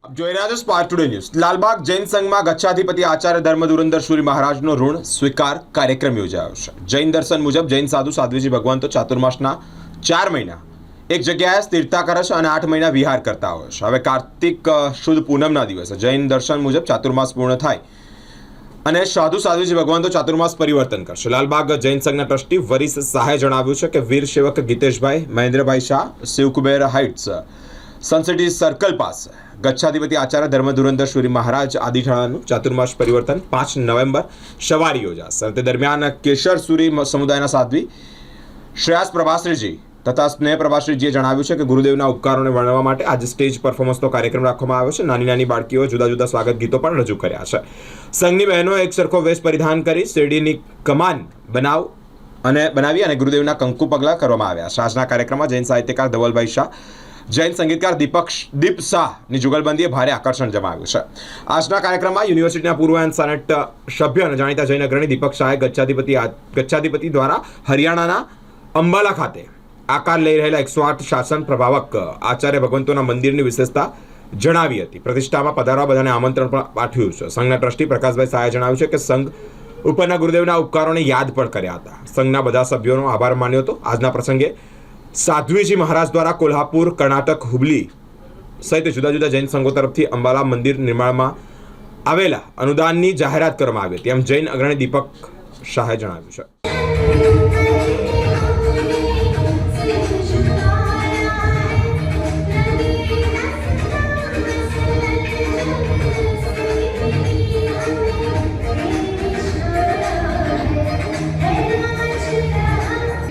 જોઈ રહ્યા છો spark today news. Lalbaug Jain સંઘમાં ગચ્છાધિપતિ આચાર્ય ધર્મધુરંધર सूरी મહારાજનો ઋણ સ્વીકાર કાર્યક્રમ યોજાયો છે। જૈન દર્શન મુજબ જૈન સાધુ સાધ્વીજી ભગવંતો ચાતુર્માસના 4 મહિના એક જગ્યાએ સ્થિરતા કરે છે અને 8 મહિના વિહાર કરતા હોય છે। હવે કાર્તિક શુદ્ધ પૂનમના દિવસે જૈન દર્શન મુજબ ચાતુર્માસ પૂર્ણ થાય અને સાધુ સાધ્વીજી ભગવંતો ચાતુર્માસ પરિવર્તન કરશે। લાલબાગ જૈન સંઘના ટ્રસ્ટી વરિસ શાહે જણાવ્યું છે કે વીર સેવક ગીતેશભાઈ મહેન્દ્રભાઈ શાહ શિવકુબેર હાઇટ્સ સનસિટી સર્કલ પાસે ગચ્છાધિપતિ આચાર્ય ધર્મધુરંધર सूरी મહારાજ આદિઠાણાનું ચાતુર્માસ પરિવર્તન 5 નવેમ્બર સવારે યોજાશે। તે દરમિયાન કેશર सूरी સમુદાયના સાધ્વી શ્રેયાસ પ્રભાશ્રીજી તથા સ્નેહ પ્રભાશ્રીજીએ જણાવ્યું છે કે ગુરુદેવના ઉપકારોને વર્ણવવા માટે આજે સ્ટેજ પરફોર્મન્સનો કાર્યક્રમ રાખવામાં આવ્યો છે। નાની નાની બાળકીઓએ જુદા જુદા સ્વાગત ગીતો પણ રજૂ કર્યા છે। સંઘની બહેનોએ એક સરખો વેશ પરિધાન કરી શેરડીની કમાન બનાવી અને ગુરુદેવના કંકુ પગલા કરવામાં આવ્યા છે। આજના કાર્યક્રમમાં જૈન સાહિત્યકાર ધવલભાઈ શાહ જૈન સંગીતકાર દીપ શાહની જુગલબંધીએ ભારે આકર્ષણ જમાવ્યું છે। આજના કાર્યક્રમમાં યુનિવર્સિટીના પૂર્વ એન્ડ સેનેટ સભ્ય અને જાણીતા જૈન અગ્રણી દીપક શાહે ગચ્છાધિપતિ દ્વારા હરિયાણાના અંબાલા ખાતે આકાર લઈ રહેલા 108 શાસન પ્રભાવક આચાર્ય ભગવંતોના મંદિરની વિશેષતા જણાવી હતી। પ્રતિષ્ઠામાં પધારવા બધાને આમંત્રણ પણ પાઠવ્યું છે। સંઘના ટ્રસ્ટી પ્રકાશભાઈ શાહે જણાવ્યું છે કે સંઘ ઉપરના ગુરુદેવના ઉપકારોને યાદ પણ કર્યા હતા। સંઘના બધા સભ્યોનો આભાર માન્યો હતો। આજના પ્રસંગે સાધ્વીજી મહારાજ દ્વારા કોલ્હાપુર કર્ણાટક હુબલી સહિત જુદા જુદા જૈન સંઘો તરફથી અંબાલા મંદિર નિર્માણમાં આવેલા અનુદાનની જાહેરાત કરવામાં આવી હતી એમ જૈન અગ્રણી દીપક શાહે જણાવ્યું છે।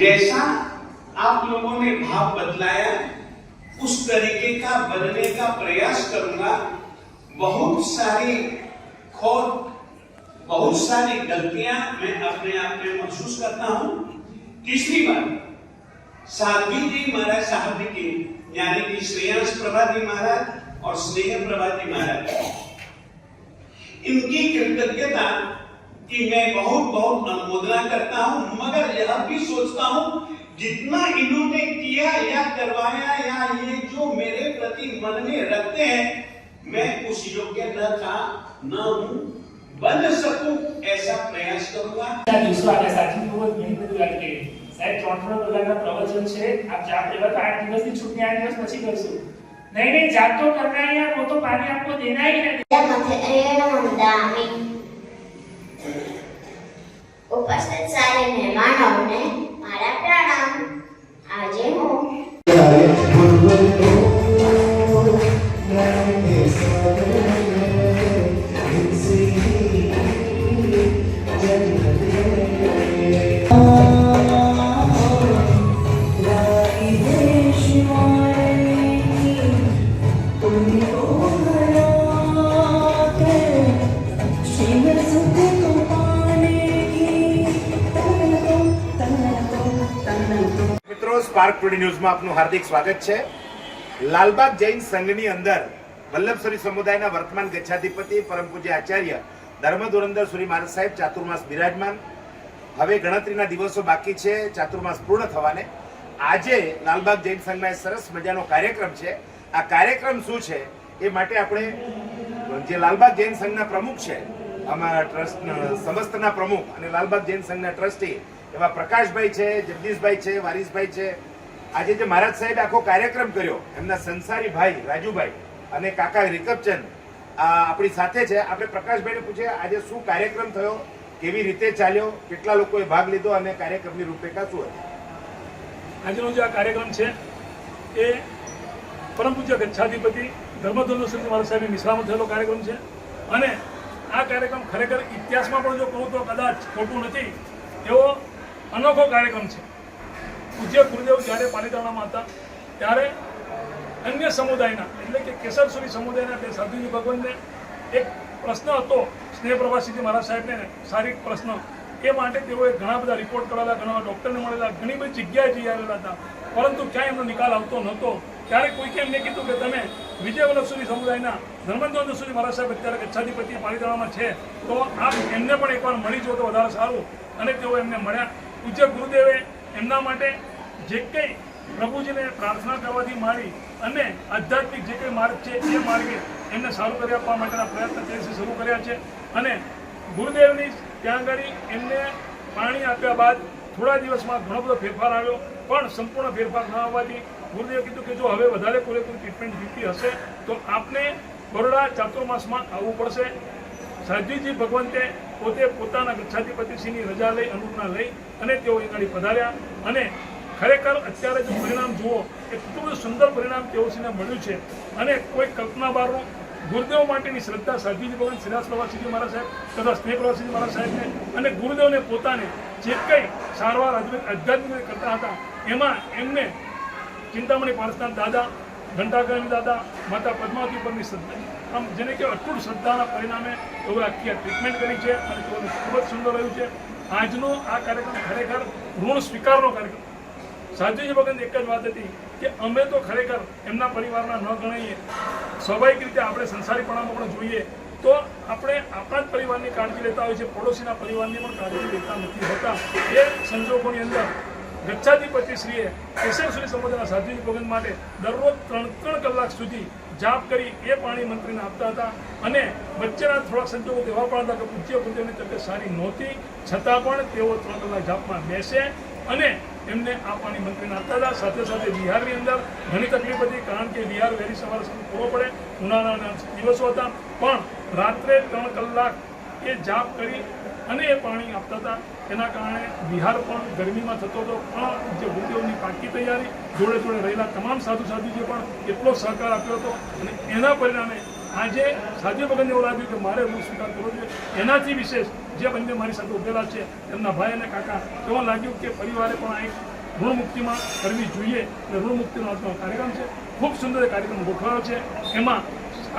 जैसा आप लोगों ने भाव बदलाया उस तरीके का बनने का प्रयास करूंगा। बहुत सारी खोट, बहुत सारी गलतियां मैं अपने आप में महसूस करता हूं। तीसरी बात साध्वी जी महाराज साहब जी की यानी कि श्रेयांश प्रभा जी महाराज और स्नेह प्रभा जी महाराज इनकी कृतज्ञता कि मैं बहुत बहुत अनुमोदना करता हूं, मगर यह भी सोचता हूं जितना इन्होंने किया या करवाया या ये जो मेरे प्रति मन में रखते हैं मैं उस योग्य न हूं, बन सकूं, ऐसा प्रयास करूंगा। साहब 3 प्रकारना प्रवचन છે આપ જાપ લેવા 8 દિવસની છૂટની 8 દિવસ પછી કરશું। नहीं जाप तो करना ही है, वो तो पानी आपको देना ही है। उपस्थित सारे मेहमानों ने मारा प्रणाम। आज हूँ સ્પાર્ક ટુડે ન્યૂઝમાં આપનું હાર્દિક સ્વાગત છે। લાલબાગ જૈન સંઘની અંદર વલ્લભસરી સમુદાયના વર્તમાન ગચ્છાધિપતિ પરમ પૂજ્ય આચાર્ય ધર્મધુરંધર सूरी મહારાજ સાહેબ ચાતુર્માસ બિરાજમાન। હવે ગણતરીના દિવસો બાકી છે ચાતુર્માસ પૂર્ણ થવાને। આજે લાલબાગ જૈન સંઘમાં એક સરસ મજાનો કાર્યક્રમ છે। આ કાર્યક્રમ શું છે એ માટે આપણે જે લાલબાગ જૈન સંઘના પ્રમુખ છે આમાં ટ્રસ્ટ સમસ્તના પ્રમુખ અને લાલબાગ જૈન સંઘના ટ્રસ્ટી એવા પ્રકાશભાઈ છે, જગદીશભાઈ છે, વારીસભાઈ છે। આજે જે મહારાજ સાહેબ આખો કાર્યક્રમ કર્યો એમના સંસારી ભાઈ રાજુભાઈ અને કાકા રિકપચંદ આપણી સાથે છે। આપણે પ્રકાશભાઈને પૂછીએ આજે શું કાર્યક્રમ થયો, કેવી રીતે ચાલ્યો, કેટલા લોકોએ ભાગ લીધો અને કાર્યક્રમની રૂપરેખા શું હતી? આજનો જે આ કાર્યક્રમ છે એ પરમ પૂજ્ય ગચ્છાધિપતિ ધર્મધુરંધર सूरी મહારાજ સાહેબની નિશ્રામાં થયેલો કાર્યક્રમ છે અને આ કાર્યક્રમ ખરેખર ઇતિહાસમાં પણ જો કહું તો કદાચ ખોટું નથી એવો અનોખો કાર્યક્રમ છે। પૂજ્ય ગુરુદેવ જ્યારે પાલિતાણામાં હતા ત્યારે અન્ય સમુદાયના એટલે કે કેસર सूरी સમુદાયના બે સાધુજી ભગવાનને એક પ્રશ્ન હતો સ્નેહ પ્રભાશ્રીજી મહારાજ સાહેબને શારીરિક પ્રશ્ન એ માટે તેઓએ ઘણા બધા રિપોર્ટ કરાવેલા, ઘણા ડૉક્ટરને મળેલા, ઘણી બધી જગ્યાએ જઈ આવેલા હતા, પરંતુ ક્યાંય એમનો નિકાલ આવતો નહોતો। ત્યારે કોઈકે એમને કીધું કે તમે વિજય વલ્લભ सूरी સમુદાયના ધર્મધુરંધર सूरी મહારાજ સાહેબ અત્યારે ગચ્છાધિપતિ પાલિતાણામાં છે તો આપ એમને પણ એકવાર મળી જો તો વધારે સારું। અને તેઓ એમને મળ્યા। પૂજ્ય ગુરુદેવે એમના માટે જે કંઈ પ્રભુજીને પ્રાર્થના કરવાથી માંડી અને આધ્યાત્મિક જે કંઈ માર્ગ છે એ માર્ગે એમને સારું કરી આપવા માટેના પ્રયત્ન તેજી શરૂ કર્યા છે. અને ગુરુદેવની ત્યાં આગળ એમને પાણી આપ્યા બાદ થોડા દિવસમાં ઘણો બધો ફેરફાર આવ્યો, પણ સંપૂર્ણ ફેરફાર ન આવવાથી ગુરુદેવે કીધું કે જો હવે વધારે પૂરેપૂરી ટ્રીટમેન્ટ જોઈતી હશે તો આપને બરોડા ચાતુર્માસમાં આવવું પડશે. સાધ્વીજી ભગવંતે પોતે પોતાના ગચ્છાધિપતિશ્રીની રજા લઈ અનુજ્ઞા લઈ અને તેઓ એ ગાડી પધાર્યા. અને ખરેખર અત્યારે જો પરિણામ જુઓ એટલું બધું સુંદર પરિણામ તેઓશ્રીને મળ્યું છે અને કોઈ કલ્પના બહારનું. ગુરુદેવ માટેની શ્રદ્ધા સાધ્વીજી ભગવાન શ્રીદાસ પ્રવાસીજી મહારાજ સાહેબ તથા સ્નેહ પ્રવાસીજી મહારાજ સાહેબને અને ગુરુદેવને પોતાને જે કંઈ સારવાર આધ્યાત્મિક કરતા હતા એમાં એમને ચિંતામણી પારસનાથ દાદા, ઘંટાકરણી દાદા, માતા પદ્માવતી પરની શ્રદ્ધા, આમ જેને કે અટૂટ શ્રદ્ધાના પરિણામે તેઓએ આખી આ ટ્રીટમેન્ટ કરી છે અને તેઓને ખૂબ જ સુંદર રહ્યું છે. આજનો આ કાર્યક્રમ ખરેખર ઋણ સ્વીકારનો કાર્યક્રમ. સાધ્વીજી ભગવાન એક જ વાત હતી કે અમે તો ખરેખર એમના પરિવારના ન ગણાઈએ, સ્વાભાવિક રીતે આપણે સંસારીપણામાં પણ જોઈએ તો આપણે આપણા જ પરિવારની કાળજી લેતા હોય છે, પડોશીના પરિવારની પણ કાળજી લેતા નથી હોતા. એ સંજોગોની અંદર ગચ્છાધિપતિશ્રીએ કેશવશ્રી સંપ્રદાયના સાધ્વીજી ભગવાન માટે દરરોજ 3 કલાક સુધી જાપ કરી એ પાણી મંત્રીને આપતા હતા. અને વચ્ચેના થોડાક સંજોગો એવા પણ હતા કે પૂજ્ય ગુરુદેવની તબિયત સારી નહોતી, છતાં પણ તેઓ 3 કલાક જાપમાં બેસે અને એમને આ પાણી મંત્રીને આપતા હતા. સાથે સાથે બિહારની અંદર ઘણી તકલીફ હતી, કારણ કે બિહાર વહેલી સવારે પૂરો પડે, ઉનાળાના દિવસો હતા, પણ રાત્રે 3 કલાક એ જાપ કરી અને એ પાણી આપતા હતા. એના કારણે બિહાર પણ ગરમીમાં થતો હતો, પણ જે ગુરુદેવની પાકી તૈયારી જોડે જોડે રહેલા તમામ સાધુજીએ પણ એટલો સહકાર આપ્યો હતો. અને એના પરિણામે આજે સાધ્વી ભગવાનને એવું લાગ્યું કે મારે ઋણ સ્વીકાર કરવો જોઈએ. એનાથી વિશેષ જે બંને મારી સાથે ઉભેલા છે એમના ભાઈ અને કાકા, એવું લાગ્યું કે પરિવારે પણ આ એક ઋણ મુક્તિમાં કરવી જોઈએ. અને ઋણ મુક્તિનો આજનો કાર્યક્રમ છે, ખૂબ સુંદર કાર્યક્રમ ગોઠવાયો છે. એમાં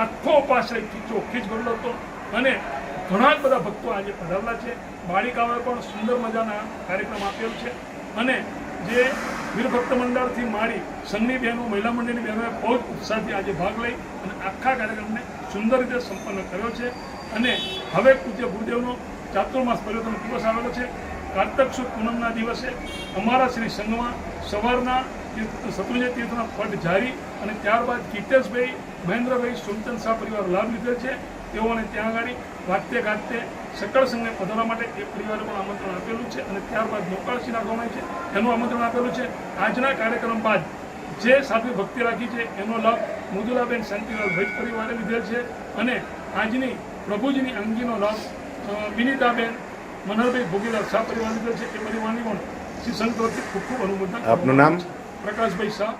આખો ઉપાશ્રય ચોખ્ખી જ ગયેલો હતો અને ઘણા જ બધા ભક્તો આજે પધારેલા છે. બાળિકાઓએ પણ સુંદર મજાના કાર્યક્રમ આપેલ છે. અને જે વીર ભક્ત મંડળથી મારી સંઘની બહેનો, મહિલા મંડળની બહેનોએ બહુ ઉત્સાહથી આજે ભાગ લઈ અને આખા કાર્યક્રમને સુંદર રીતે સંપન્ન કર્યો છે. અને હવે પૂજ્ય ગુરુદેવનો ચાતુર્માસ પરિવર્તન દિવસ આવેલો છે. કાર્તક સુદ પૂનમના દિવસે અમારા શ્રી સંઘમાં સવારના શત્રુંજય તીર્થના પટ જારી અને ત્યારબાદ કીર્તેશભાઈ, મહેન્દ્રભાઈ, સોમચંદ શાહ પરિવાર લાભ લીધેલ છે. તેઓને ત્યાં આગળ વાગતે ગાજતે સકળ સંઘને પધારવા માટે એ પરિવારે પણ આમંત્રણ આપેલું છે. અને ત્યારબાદ મોકાળસિંહના ગૌણાઈ છે એનું આમંત્રણ આપેલું છે. આજના કાર્યક્રમ બાદ જે સાધુ ભક્તિ રાખી છે એનો લાભ મૃદુલાબેન શાંતિલાલ ભટ્ટ પરિવારે લીધેલ છે. અને આજની પ્રભુજીની અંગીનો લાભ વિનીતાબેન, મનહરભાઈ ભોગીલાલ શાહ પરિવાર લીધેલ છે. એ પરિવારની પણ શ્રી સંઘ તરફથી ખૂબ ખૂબ અનુમોદન. આપનું નામ? પ્રકાશભાઈ શાહ.